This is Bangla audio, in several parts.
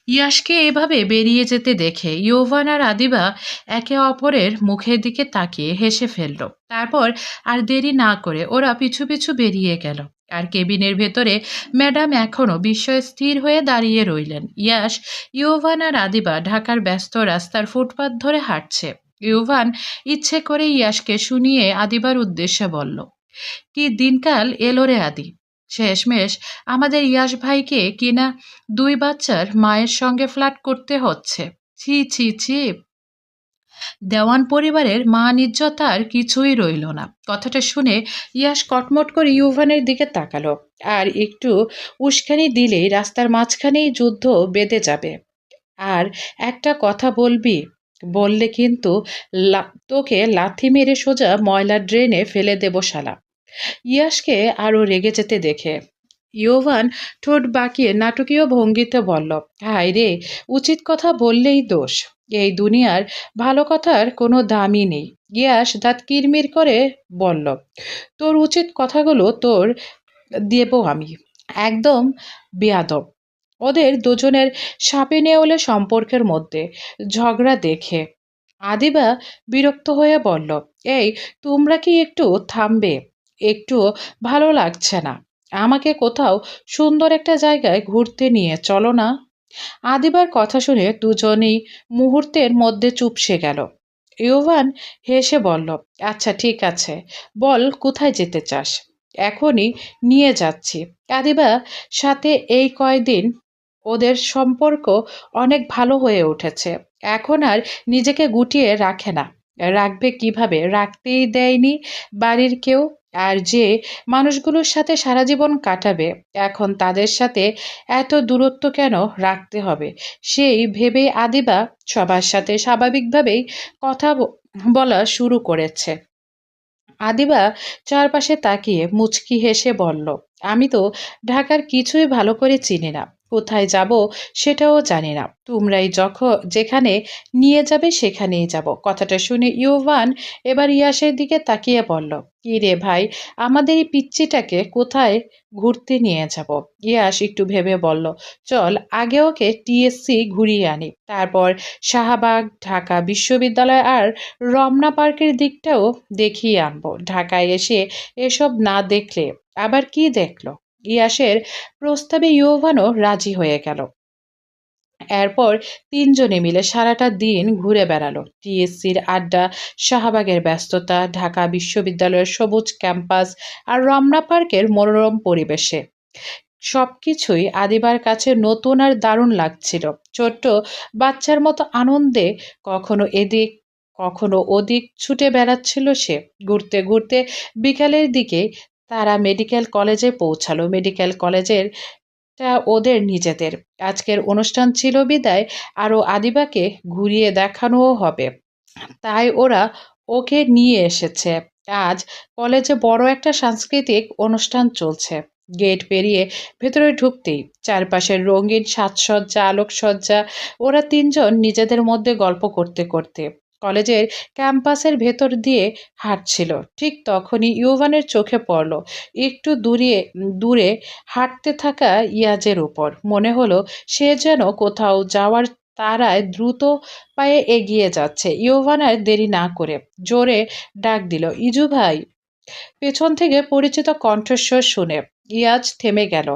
ইয়াশকে এভাবে বেরিয়ে যেতে দেখে ইয়োভান আর আদিবা একে অপরের মুখের দিকে তাকিয়ে হেসে ফেলল। তারপর আর দেরি না করে ওরা পিছু পিছু বেরিয়ে গেল। আর কেবিনের ভেতরে ম্যাডাম এখনো বিস্ময়ে স্থির হয়ে দাঁড়িয়ে রইলেন। ইয়াশ, ইয়োভান আর আদিবা ঢাকার ব্যস্ত রাস্তার ফুটপাত ধরে হাঁটছে। ইয়োভান ইচ্ছে করে ইয়াশকে শুনিয়ে আদিবার উদ্দেশ্যে বলল, কি দিনকাল এলো রে আদি! শেষমেশ আমাদের ইয়াশ ভাইকে কিনা দুই বাচ্চার মায়ের সঙ্গে ফ্ল্যাট করতে হচ্ছে। ছি ছি ছি! দেওয়ান পরিবারের মান ইজ্জত আর কিছুই রইল না। কথাটা শুনে ইয়াশ কটমট করে ইউভানের দিকে তাকালো। আর একটু উস্কানি দিলেই রাস্তার মাঝখানেই যুদ্ধ বেঁধে যাবে। আর একটা কথা বলবি, বললে কিন্তু তোকে লাথি মেরে সোজা ময়লার ড্রেনে ফেলে দেব শালা। ইয়াশকে আরো রেগে যেতে দেখে ইয়োভান ঠোঁট বাঁকিয়ে নাটকীয় ভঙ্গিতে বলল, হায় রে, উচিত কথা বললেই দোষ। এই দুনিয়ার ভালো কথার কোনো দামই নেই। ইয়াশ দাঁত কিরমির করে বলল, তোর উচিত কথাগুলো তোর দেব আমি। একদম বেয়াদব। ওদের দুজনের সাপে নেওলে সম্পর্কের মধ্যে ঝগড়া দেখে আদিবা বিরক্ত হয়ে বলল, এই তোমরা কি একটু থামবে? একটু ভালো লাগছে না। আমাকে কোথাও সুন্দর একটা জায়গায় ঘুরতে নিয়ে চলো না। আদিবার কথা শুনে দুজনেই মুহূর্তের মধ্যে চুপসে গেল। ইউভান হেসে বলল, আচ্ছা ঠিক আছে, বল কোথায় যেতে চাস? এখনই নিয়ে যাচ্ছি। আদিবা সাথে এই কয়দিন ওদের সম্পর্ক অনেক ভালো হয়ে উঠেছে। এখন আর নিজেকে গুটিয়ে রাখে না। রাখবে কিভাবে? রাখতেই দেয়নি বাড়ির কেউ। আর যে মানুষগুলোর সাথে সারা জীবন কাটাবে, এখন তাদের সাথে এত দূরত্ব কেন রাখতে হবে? সেই ভেবে আদিবা সবার সাথে স্বাভাবিকভাবেই কথা বলা শুরু করেছে। আদিবা চারপাশে তাকিয়ে মুচকি হেসে বলল, আমি তো ঢাকার কিছুই ভালো করে চিনি না। কোথায় যাব সেটাও জানি না। তোমরাই যেখানে নিয়ে যাবে সেখানেই যাব। কথাটা শুনে ইউভান এবার ইয়াসের দিকে তাকিয়ে বলল, কি রে ভাই, আমাদের এই পিচ্চিটাকে কোথায় ঘুরতে নিয়ে যাব? ইয়াস একটু ভেবে বলল, চল আগে ওকে টিএসসি ঘুরিয়ে আনি, তারপর শাহবাগ, ঢাকা বিশ্ববিদ্যালয় আর রমনা পার্কের দিকটাও দেখিয়ে আনবো। ঢাকায় এসে এসব না দেখলে আবার কি দেখলো? ইয়াসের প্রস্তাবে ইয়োভানও রাজি হয়ে গেল। এরপর তিনজনে মিলে সারাটা দিন ঘুরে বেড়ালো। টিএসসির আড্ডা, শাহবাগের ব্যস্ততা, ঢাকা বিশ্ববিদ্যালয়ের সবুজ ক্যাম্পাস আর রমনা পার্কের মনোরম পরিবেশে সবকিছুই আদিবার কাছে নতুন আর দারুণ লাগছিল। ছোট্ট বাচ্চার মতো আনন্দে কখনো এদিক কখনো ওদিক ছুটে বেড়াচ্ছিল সে। ঘুরতে ঘুরতে বিকালের দিকে তারা মেডিকেল কলেজে পৌঁছালো। মেডিকেল কলেজের ওদের নিজেদের। আজকের অনুষ্ঠান ছিল বিদায়, আরও আদিবাকে ঘুরিয়ে দেখানোও হবে। তাই ওরা ওকে নিয়ে এসেছে। আজ কলেজে বড় একটা সাংস্কৃতিক অনুষ্ঠান চলছে। গেট পেরিয়ে ভেতরে ঢুকতেই চারপাশের রঙিন সাজসজ্জা, আলোকসজ্জা। ওরা তিনজন নিজেদের মধ্যে গল্প করতে করতে কলেজের ক্যাম্পাসের ভেতর দিয়ে হাঁটছিল। ঠিক তখনই ইউভানের চোখে পড়ল একটু দূরে হাঁটতে থাকা ইয়াজের উপর। মনে হলো সে যেন কোথাও যাওয়ার তাড়ায় দ্রুত পায়ে এগিয়ে যাচ্ছে। ইয়োভান আর দেরি না করে জোরে ডাক দিল, ইজু ভাই! পেছন থেকে পরিচিত কণ্ঠস্বর শুনে ইয়াজ থেমে গেল।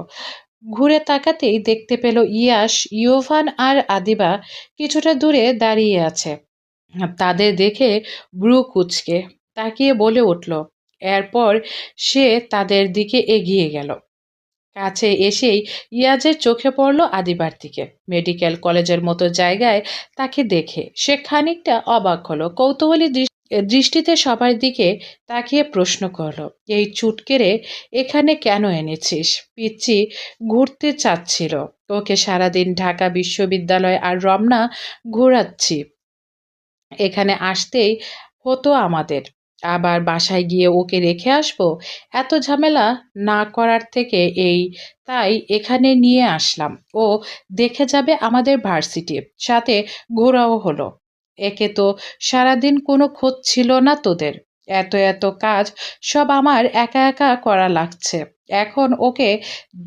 ঘুরে তাকাতেই দেখতে পেল ইয়াশ, ইয়োভান আর আদিবা কিছুটা দূরে দাঁড়িয়ে আছে। তাদের দেখে ভ্রু কুঁচকে তাকিয়ে বলে উঠল। এরপর সে তাদের দিকে এগিয়ে গেল। কাছে এসেই ইয়াজের চোখে পড়ল আদিবার দিকে। মেডিকেল কলেজের মতো জায়গায় তাকে দেখে সে খানিকটা অবাক হলো। কৌতূহলী দৃষ্টিতে সবার দিকে তাকিয়ে প্রশ্ন করলো, এই চুটকেরে এখানে কেন এনেছিস? পিচ্চি ঘুরতে চাচ্ছিল। ওকে সারাদিন ঢাকা বিশ্ববিদ্যালয় আর রমনা ঘোরাচ্ছি। এখানে আসতেই হতো আমাদের। আবার বাসায় গিয়ে ওকে রেখে আসবো? এত ঝামেলা না করার থেকে তাই এখানে নিয়ে আসলাম। ও দেখে যাবে আমাদের ভার্সিটি, সাথে ঘোরাও হলো। একে তো সারাদিন কোনো খোঁজ ছিল না তোদের। এত এত কাজ সব আমার একা একা করা লাগছে। এখন ওকে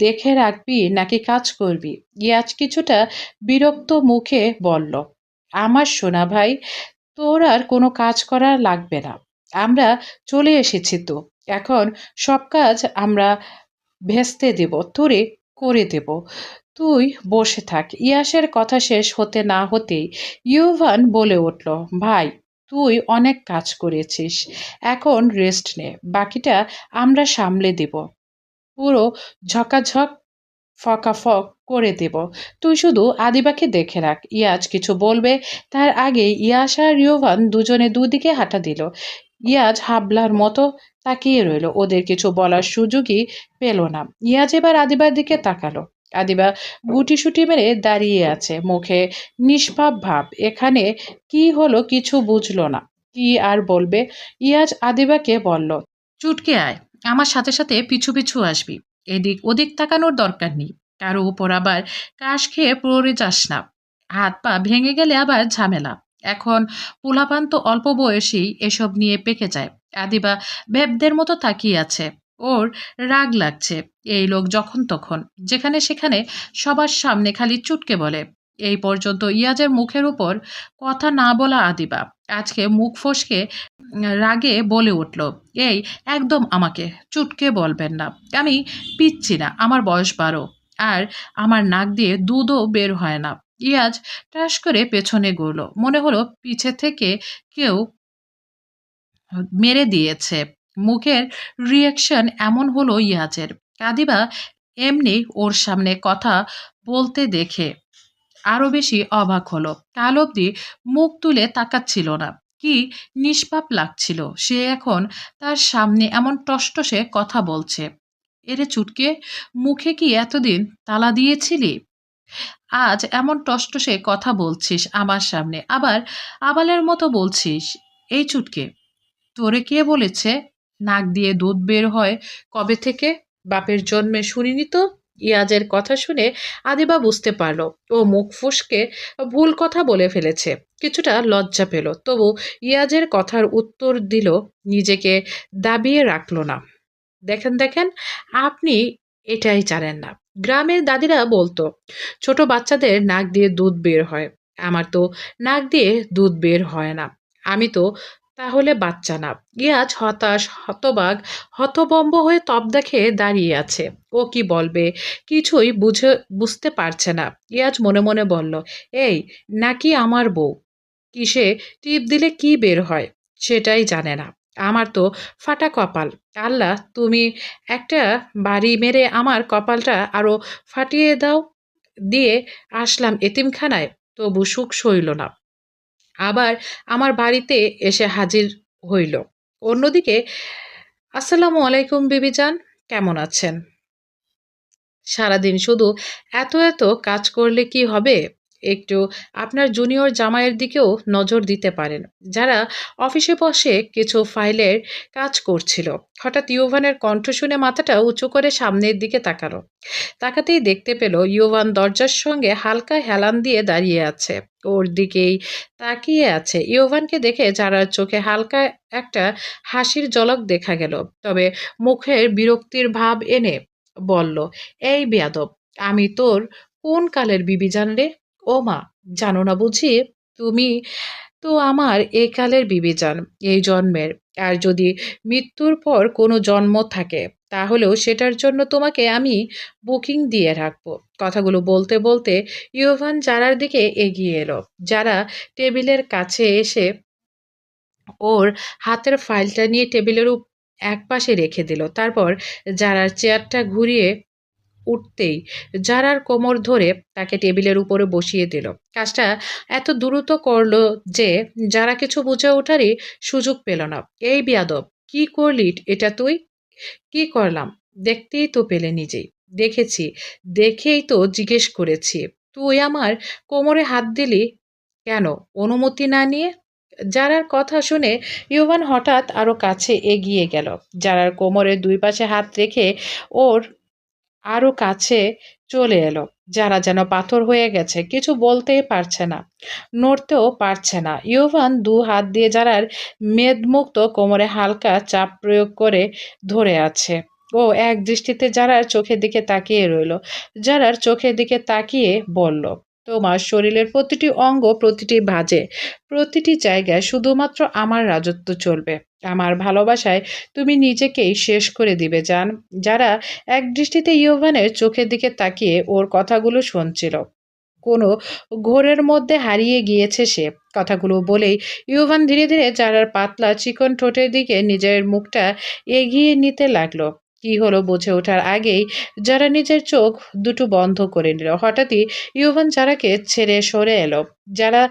দেখে রাখবি নাকি কাজ করবি? ইয়াজ কিছুটা বিরক্ত মুখে বলল, আমার সোনা ভাই, তোর আর কোনো কাজ করা লাগবে না। আমরা চলে এসেছি তো। এখন সব কাজ আমরা ভেস্তে দেব, তোরে করে দেব। তুই বসে থাক। ইয়াসের কথা শেষ হতে না হতেই ইউভান বলে উঠল, ভাই, তুই অনেক কাজ করেছিস, এখন রেস্ট নে, বাকিটা আমরা সামলে দেব। পুরো ঝকাঝক ফকাফক করে দেব। তুই শুধু আদিবাকে দেখে রাখ। ইয়াজ কিছু বলবে তার আগে ইয়াস আর ইউভান দুজনে দুদিকে হাঁটা দিল। ইয়াজ হাবলার মতো তাকিয়ে রইল, ওদের কিছু বলার সুযোগই পেল না। ইয়াজ এবার আদিবার দিকে তাকালো। আদিবা গুটিসুটি মেরে দাঁড়িয়ে আছে, মুখে নিষ্পাপ ভাব। এখানে কি হলো কিছু বুঝলো না, কি আর বলবে। ইয়াজ আদিবাকে বলল, চুটকে আয়, আমার সাথে সাথে পিছু পিছু আসবি। এদিক ওদিক তাকানোর দরকার নেই। কারো উপর আবার কাশ খেয়ে পড়ে যাস না, হাত পা ভেঙে গেলে আবার ঝামেলা। এখন পোলাপান তো অল্প বয়সেই এসব নিয়ে পেকে যায়। আদিবা বেবদের মতো তাকিয়ে আছে, ওর রাগ লাগছে। এই লোক যখন তখন যেখানে সেখানে সবার সামনে খালি চুটকে বলে। এই পর্যন্ত ইয়াজের মুখের উপর কথা না বলা আদিবা আজকে মুখ ফসকে রাগে বলে উঠল, এই একদম আমাকে চুটকে বলবেন না, আমি পিচ্ছি না, আমার বয়স 12, আর আমার নাক দিয়ে দুধও বের হয় না। ইয়াজ টাস করে পেছনে গড়ল, মনে হলো পিছে থেকে কেউ মেরে দিয়েছে। মুখের রিয়াকশন এমন হলো ইয়াজের। কাদিবা এমনি ওর সামনে কথা বলতে দেখে আরো বেশি অবাক হলো। কাল অব্দি মুখ তুলে তাকাচ্ছিল না, কি নিষ্পাপ লাগছিল সে এখন তার সামনে এমন টসটসে কথা বলছে। এরে চুটকে, মুখে কি এতদিন তালা দিয়েছিলি? আজ এমন টসটসে কথা বলছিস আমার সামনে, আবার আবালের মতো বলছিস। এই চুটকে, তোরে কে বলেছে নাক দিয়ে দুধ বের হয় কবে থেকে? বাপের জন্মে শুনিনি তো। ইয়াজের কথা শুনে আদিবা বুঝতে পারল ও মুখ ফুসকে ভুল কথা বলে ফেলেছে। কিছুটা লজ্জা পেল, তবু ইয়াজের কথার উত্তর দিল, নিজেকে দাবিয়ে রাখল না। দেখেন দেখেন, আপনি এটাই জানেন না। গ্রামের দাদিরা বলতো ছোট বাচ্চাদের নাক দিয়ে দুধ বের হয়। আমার তো নাক দিয়ে দুধ বের হয় না, আমি তো তাহলে বাচ্চা না। ইয়াজ হতাশ, হতবাক, হতবম্ব হয়ে তবদা খেয়ে দাঁড়িয়ে আছে। ও কি বলবে কিছুই বুঝতে পারছে না। ইয়াজ মনে মনে বলল, এই নাকি আমার বউ, কিসে টিপ দিলে কি বের হয় সেটাই জানে না। আমার তো ফাটা কপাল। আল্লাহ, তুমি একটা বাড়ি মেরে আমার কপালটা আরো ফাটিয়ে দাও। দিয়ে আসলাম এতিমখানায়, তবু সুখ সইল না, আবার আমার বাড়িতে এসে হাজির হইল। অন্যদিকে, আসসালামু আলাইকুম বিবিজান, কেমন আছেন? সারাদিন শুধু এত এত কাজ করলে কি হবে? একটু আপনার জুনিয়র জামাইয়ের দিকেও নজর দিতে পারেন, যারা অফিসে বসে কিছু ফাইলের কাজ করছিল। হঠাৎ ইউভানের কণ্ঠ শুনে মাথাটা উঁচু করে সামনের দিকে তাকালো। তাকাতেই দেখতে পেল ইউভান দরজার সঙ্গে হালকা হেলান দিয়ে দাঁড়িয়ে আছে, ওর দিকেই তাকিয়ে আছে। ইউভানকে দেখে যারার চোখে হালকা একটা হাসির ঝলক দেখা গেল, তবে মুখের বিরক্তির ভাব এনে বলল, এই বেয়াদব, আমি তোর কোন কালের বিবি জানলে? ও মা, জানো না বুঝি? তুমি তো আমার এই কালের বিবি জান, এই জন্মের। আর যদি মৃত্যুর পর কোনো জন্ম থাকে, তাহলেও সেটার জন্য তোমাকে আমি বুকিং দিয়ে রাখবো। কথাগুলো বলতে বলতে ইউভান জারার দিকে এগিয়ে এলো। যারা টেবিলের কাছে এসে ওর হাতের ফাইলটা নিয়ে টেবিলের এক পাশে রেখে দিল। তারপর জারার চেয়ারটা ঘুরিয়ে উঠতেই জারার কোমর ধরে তাকে টেবিলের উপরে বসিয়ে দিল। কাজটা এত দ্রুত করলো যে যারা কিছু বুঝে ওঠারই সুযোগ পেল না। এই বেয়াদব, কি করলি এটা তুই? কি করলাম? দেখতেই তো পেলে নিজেই। দেখেছি, দেখেই তো জিজ্ঞেস করেছি। তুই আমার কোমরে হাত দিলি কেন, অনুমতি না নিয়ে? জারার কথা শুনে ইউভান হঠাৎ আরো কাছে এগিয়ে গেল। জারার কোমরের দুই পাশে হাত রেখে ওর আরো কাছে চলে এলো। যারা যেন পাথর হয়ে গেছে, কিছু বলতেই পারছে না, নড়তেও পারছে না। ইউভান দু হাত দিয়ে যারার মেদমুক্ত কোমরে হালকা চাপ প্রয়োগ করে ধরে আছে। ও এক দৃষ্টিতে জারার চোখের দিকে তাকিয়ে রইল। জারার চোখের দিকে তাকিয়ে বলল, তোমার শরীরের প্রতিটি অঙ্গ, প্রতিটি ভাঁজে, প্রতিটি জায়গায় শুধুমাত্র আমার রাজত্ব চলবে। আমার ভালোবাসায় তুমি নিজেকেই শেষ করে দিবে জান। যারা এক দৃষ্টিতে ইয়োভানের চোখের দিকে তাকিয়ে ওর কথাগুলো শুনছিল। কোনো ঘোরের মধ্যে হারিয়ে গিয়েছে সে। কথাগুলো বলেই ইয়োভান ধীরে ধীরে জারার পাতলা চিকন ঠোঁটের দিকে নিজের মুখটা এগিয়ে নিতে লাগলো। কি হলো বুঝে ওঠার আগেই যারা নিজের চোখ দুটো বন্ধ করে নিল। হঠাৎই ইয়োভান যারাকে ছেড়ে সরে এলো। যারা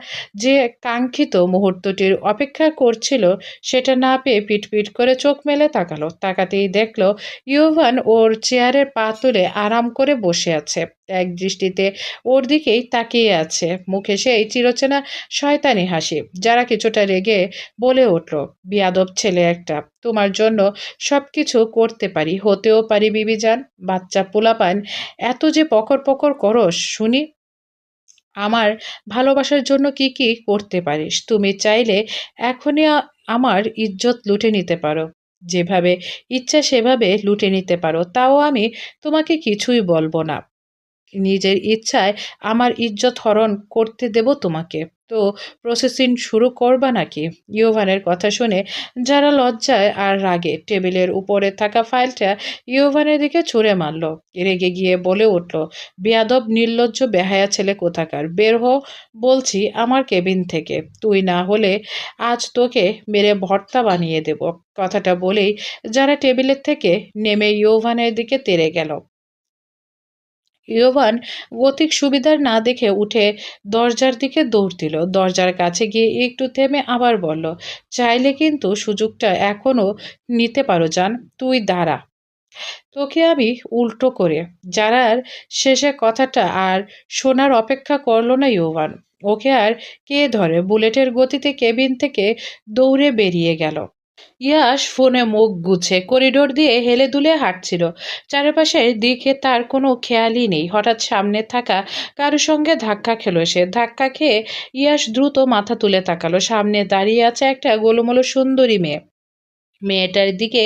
যে কাঙ্ক্ষিত মুহূর্তটির অপেক্ষা করছিল সেটা না পেয়ে পিটপিট করে চোখ মেলে তাকালো। তাকাতেই দেখলো ইয়োভান ওর চেয়ারের পা তুলে আরাম করে বসে আছে। এক দৃষ্টিতে ওর দিকেই তাকিয়ে আছে, মুখে সেই চিরচেনা শয়তানি হাসি। যারা কিছুটা রেগে বলে উঠল, বিয়াদব ছেলে একটা, তোমার জন্য সবকিছু করতে পারি, হতেও পারি বিবিজান। বাচ্চা পোলাপান এত যে পকর পকর করস শুনি। আমার ভালোবাসার জন্য কি কি করতে পারিস? তুমি চাইলে এখনই আমার ইজ্জত লুটে নিতে পারো, যেভাবে ইচ্ছা সেভাবে লুটে নিতে পারো, তাও আমি তোমাকে কিছুই বলবো না। নিজের ইচ্ছায় আমার ইজ্জত হরণ করতে দেব তোমাকে। তো প্রসেসিং শুরু করবা নাকি? ইয়োভানের কথা শুনে যারা লজ্জায় আর রাগে টেবিলের উপরে থাকা ফাইলটা ইয়োভানের দিকে ছুঁড়ে মারল। রেগে গিয়ে বলে উঠল, বেয়াদব নির্লজ্জ বেহায়া ছেলে কোথাকার, বের হ বলছি আমার কেবিন থেকে। তুই না হলে আজ তোকে মেরে ভর্তা বানিয়ে দেব। কথাটা বলেই যারা টেবিলের থেকে নেমে ইয়োভানের দিকে তেড়ে গেল। ইয়োভান গতিক সুবিধার না দেখে উঠে দরজার দিকে দৌড় দিল। দরজার কাছে গিয়ে একটু থেমে আবার বলল, চাইলে কিন্তু সুযোগটা এখনো নিতে পারো জান। তুই দাঁড়া, তোকে আমি উল্টো করে। যারার শেষে কথাটা আর শোনার অপেক্ষা করল না ইয়োভান। ওকে আর কে ধরে বুলেটের গতিতে কেবিন থেকে দৌড়ে বেরিয়ে গেল। ইয়াশ ফোনে মুখ গুছে করিডোর দিয়ে হেলে দুলে হাঁটছিল। চারপাশের দিকে তার কোনো খেয়ালই নেই। হঠাৎ সামনে থাকা কারোর সঙ্গে ধাক্কা খেলো সে। ধাক্কা খেয়ে ইয়াশ দ্রুত মাথা তুলে তাকালো। সামনে দাঁড়িয়ে আছে একটা গোলুমোলু সুন্দরী মেয়ে। মেয়েটার দিকে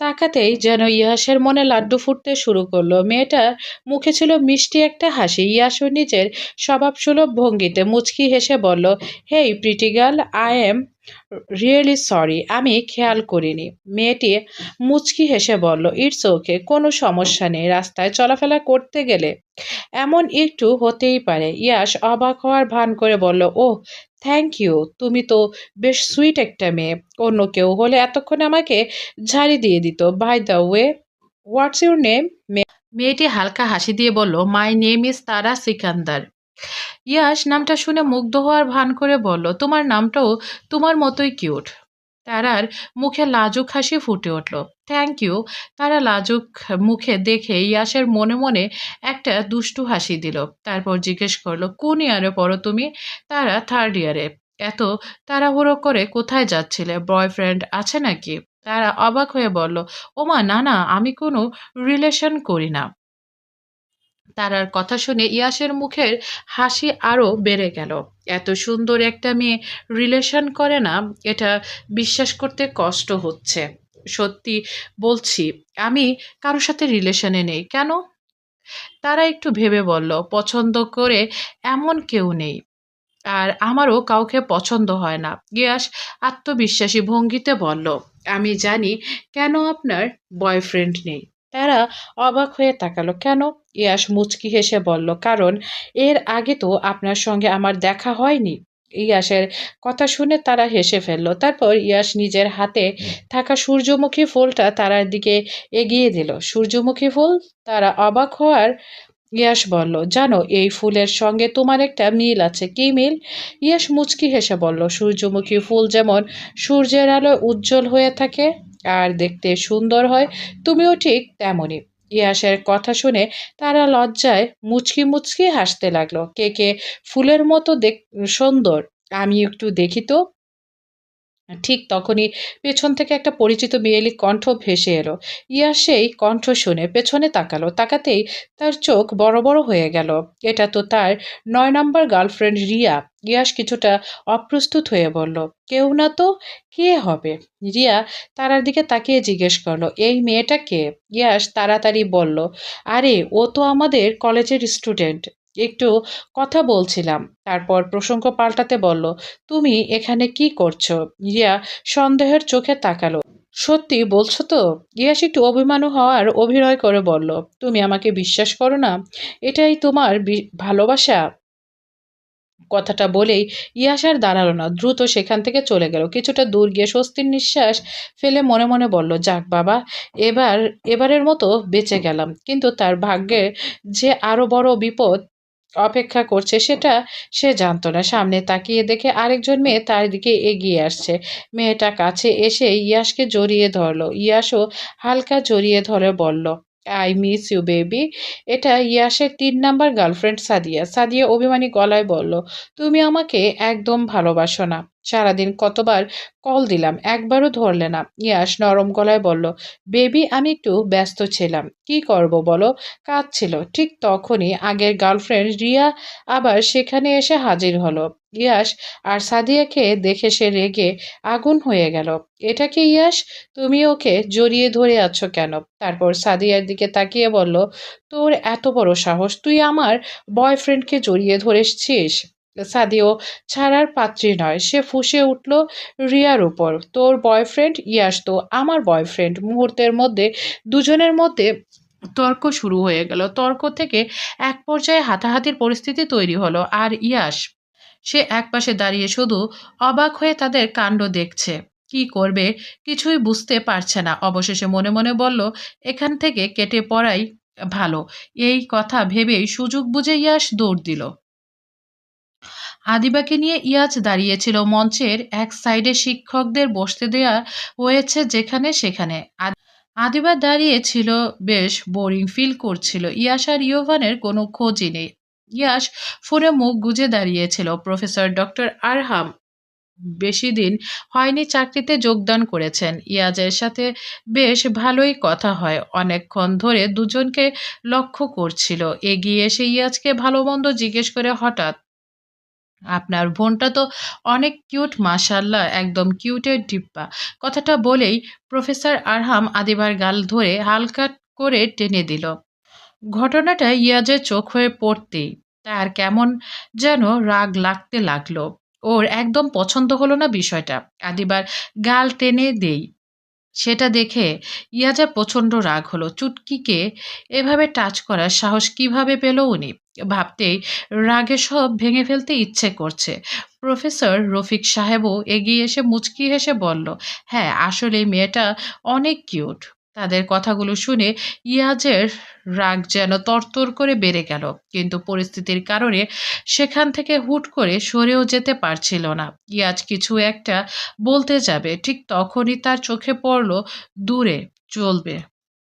তাকাতেই যেন ইয়াসের মনে লাড্ডু ফুটতে শুরু করলো। মেয়েটার মুখে ছিল মিষ্টি একটা হাসি। ইয়াসও নিজের স্বভাবসুলভ ভঙ্গিতে মুচকি হেসে বলল, hey pretty girl, I am really sorry, আমি খেয়াল করিনি। মেয়েটি মুচকি হেসে বলল, ইটস ওকে, কোনো সমস্যা নেই। রাস্তায় চলাফেরা করতে গেলে এমন একটু হতেই পারে। ইয়াশ অবাক হওয়ার ভান করে বলল, ওহ থ্যাংক ইউ, তুমি তো বেশ সুইট একটা মেয়ে। অন্য কেউ হলে এতক্ষণে আমাকে ঝাড়ি দিয়ে দিত। By the way, what's your name? মেয়েটি হালকা হাসি দিয়ে বলল, মাই নেম ইজ তারা সিকান্দার। ইয়াশ নামটা শুনে মুগ্ধ হওয়ার ভান করে বলল, তোমার নামটাও তোমার মতোই কিউট। তারার মুখে লাজুক হাসি ফুটে উঠল। Thank you. তারা লাজুক মুখে দেখে ইয়াসের মনে মনে একটা দুষ্টু হাসি দিল। তারপর জিজ্ঞেস করলো, কোন ইয়ারে পড়ো তুমি? তারা থার্ড ইয়ারে। এত তাড়াহুড়ো করে কোথায় যাচ্ছিলে? বয়ফ্রেন্ড আছে নাকি? তারা অবাক হয়ে বলল, ওমা না না, আমি কোনো রিলেশন করি না। তারার কথা শুনে ইয়াসের মুখের হাসি আরও বেড়ে গেল। এত সুন্দর একটা মেয়ে রিলেশন করে না, এটা বিশ্বাস করতে কষ্ট হচ্ছে। সত্যি বলছি, আমি কারোর সাথে রিলেশনে নেই। কেন? তারা একটু ভেবে বলল, পছন্দ করে এমন কেউ নেই, আর আমারও কাউকে পছন্দ হয় না। গিয়াস আত্মবিশ্বাসী ভঙ্গিতে বলল, আমি জানি কেন আপনার বয়ফ্রেন্ড নেই। তারা অবাক হয়ে তাকালো। কেন? ইয়াস মুচকি হেসে বলল, কারণ এর আগে তো আপনার সঙ্গে আমার দেখা হয়নি। ইয়াসের কথা শুনে তারা হেসে ফেলল। তারপর ইয়াস নিজের হাতে থাকা সূর্যমুখী ফুলটা তারার দিকে এগিয়ে দিল। সূর্যমুখী ফুল? তারা অবাক হওয়ার ইয়াশ বলল, জানো এই ফুলের সঙ্গে তোমার একটা মিল আছে। কি মিল? ইয়াশ মুচকি হেসে বলল, সূর্যমুখী ফুল যেমন সূর্যের আলোয় উজ্জ্বল হয়ে থাকে আর দেখতে সুন্দর হয়, তুমিও ঠিক তেমনই। ইয়াসের কথা শুনে তারা লজ্জায় মুচকি মুচকি হাসতে লাগলো। কে কে ফুলের মতো সুন্দর? আমি একটু দেখি তো। ঠিক তখনই পেছন থেকে একটা পরিচিত মেয়েলি কণ্ঠ ভেসে এলো। ইয়াস সেই কণ্ঠ শুনে পেছনে তাকালো। তাকাতেই তার চোখ বড় বড় হয়ে গেল। এটা তো তার ৯ নম্বর গার্লফ্রেন্ড রিয়া। ইয়াস কিছুটা অপ্রস্তুত হয়ে বলল, কেউ না তো? কে হবে? রিয়া তারার দিকে তাকিয়ে জিজ্ঞেস করলো, এই মেয়েটা কে? ইয়াস তাড়াতাড়ি বলল, আরে ও তো আমাদের কলেজের স্টুডেন্ট, একটু কথা বলছিলাম। তারপর প্রসঙ্গ পাল্টাতে বলল, তুমি এখানে কি করছো? রিয়া সন্দেহের চোখে তাকালো। সত্যি বলছো তো? ইয়াস একটু অভিমানী হওয়ার অভিনয় করে বলল, তুমি আমাকে বিশ্বাস করো না? এটাই তোমার ভালোবাসা? কথাটা বলেই ইয়াস আর দাঁড়ালো না, দ্রুত সেখান থেকে চলে গেল। কিছুটা দূর গিয়ে স্বস্তির নিঃশ্বাস ফেলে মনে মনে বলল, যাক বাবা, এবার এবারের মতো বেঁচে গেলাম। কিন্তু তার ভাগ্যে যে আরো বড় বিপদ অপেক্ষা করছে সেটা সে জানতো না। সামনে তাকিয়ে দেখে আরেকজন মেয়ে তার দিকে এগিয়ে আসছে। মেয়েটা কাছে এসে ইয়াসকে জড়িয়ে ধরলো। ইয়াসও হালকা জড়িয়ে ধরে বলল, আই মিস ইউ বেবি। এটা ইয়াসের ৩ নাম্বার গার্লফ্রেন্ড সাদিয়া। সাদিয়া অভিমানী গলায় বলল, তুমি আমাকে একদম ভালোবাসো না। সারাদিন কতবার কল দিলাম, একবারও ধরলে না। ইয়াস নরম গলায় বলল, বেবি আমি একটু ব্যস্ত ছিলাম। কি করব বলো? কাজ ছিল। ঠিক তখনই আগের গার্লফ্রেন্ড রিয়া আবার সেখানে এসে হাজির হলো। ইয়াস আর সাদিয়াকে দেখে সে রেগে আগুন হয়ে গেল। এটা কি ইয়াস? তুমি ওকে জড়িয়ে ধরে আছো কেন? তারপর সাদিয়ার দিকে তাকিয়ে বলল, তোর এত বড় সাহস, তুই আমার বয়ফ্রেন্ডকে জড়িয়ে ধরেছিস? সাদিও ছাড়ার পাত্রী নয়। সে ফুঁসে উঠল রিয়ার উপর। তোর বয়ফ্রেন্ড? ইয়াস তো আমার বয়ফ্রেন্ড। মুহূর্তের মধ্যে দুজনের মধ্যে তর্ক শুরু হয়ে গেল। তর্ক থেকে এক পর্যায়ে হাতাহাতির পরিস্থিতি তৈরি হলো। আর ইয়াস সে একপাশে দাঁড়িয়ে শুধু অবাক হয়ে তাদের কাণ্ড দেখছে। কি করবে কিছুই বুঝতে পারছে না। অবশেষে মনে মনে বলল, এখান থেকে কেটে পড়াই ভালো। এই কথা ভেবেই সুযোগ বুঝে ইয়াস দৌড় দিল। আদিবাকে নিয়ে ইয়াজ দাঁড়িয়েছিল মঞ্চের এক সাইডে। শিক্ষকদের বসতে দেয়া হয়েছে যেখানে সেখানে। আদিবা দাঁড়িয়ে ছিল, বেশ বোরিং ফিল করছিল। ইয়াস আর ইয়োভানের কোনো খোঁজই নেই। ইয়াস ফোনে মুখ গুজে দাঁড়িয়েছিল। প্রফেসর ডক্টর আরহাম বেশি দিন হয়নি চাকরিতে যোগদান করেছেন। ইয়াজের সাথে বেশ ভালোই কথা হয়। অনেকক্ষণ ধরে দুজনকে লক্ষ্য করছিল। এগিয়ে এসে ইয়াজকে ভালো মন্দ জিজ্ঞেস করে হঠাৎ, আপনার বোনটা তো অনেক কিউট মাশাআল্লাহ, একদম কিউটের ডিব্বা। কথাটা বলেই প্রফেসর আরহাম আদিবার গাল ধরে হালকা করে টেনে দিল। ঘটনাটা ইয়াজের চোখ হয়ে পড়তেই তার কেমন যেন রাগ লাগতে লাগলো। ওর একদম পছন্দ হলো না বিষয়টা। আদিবার গাল টেনে দেই সেটা দেখে ইয়াজের প্রচণ্ড রাগ হলো। চুটকিকে এভাবে টাচ করার সাহস কিভাবে পেল উনি? ভাবতেই রাগে সব ভেঙে ফেলতে ইচ্ছে করছে। প্রফেসর রফিক সাহেবও এগিয়ে এসে মুচকি হেসে বলল, হ্যাঁ আসলে মেয়েটা অনেক কিউট। তাদের কথাগুলো শুনে ইয়াজের রাগ যেন তরতর করে বেড়ে গেল। কিন্তু পরিস্থিতির কারণে সেখান থেকে হুট করে সরেও যেতে পারছিল না। ইয়াজ কিছু একটা বলতে যাবে, ঠিক তখনই তার চোখে পড়ল দূরে চলবে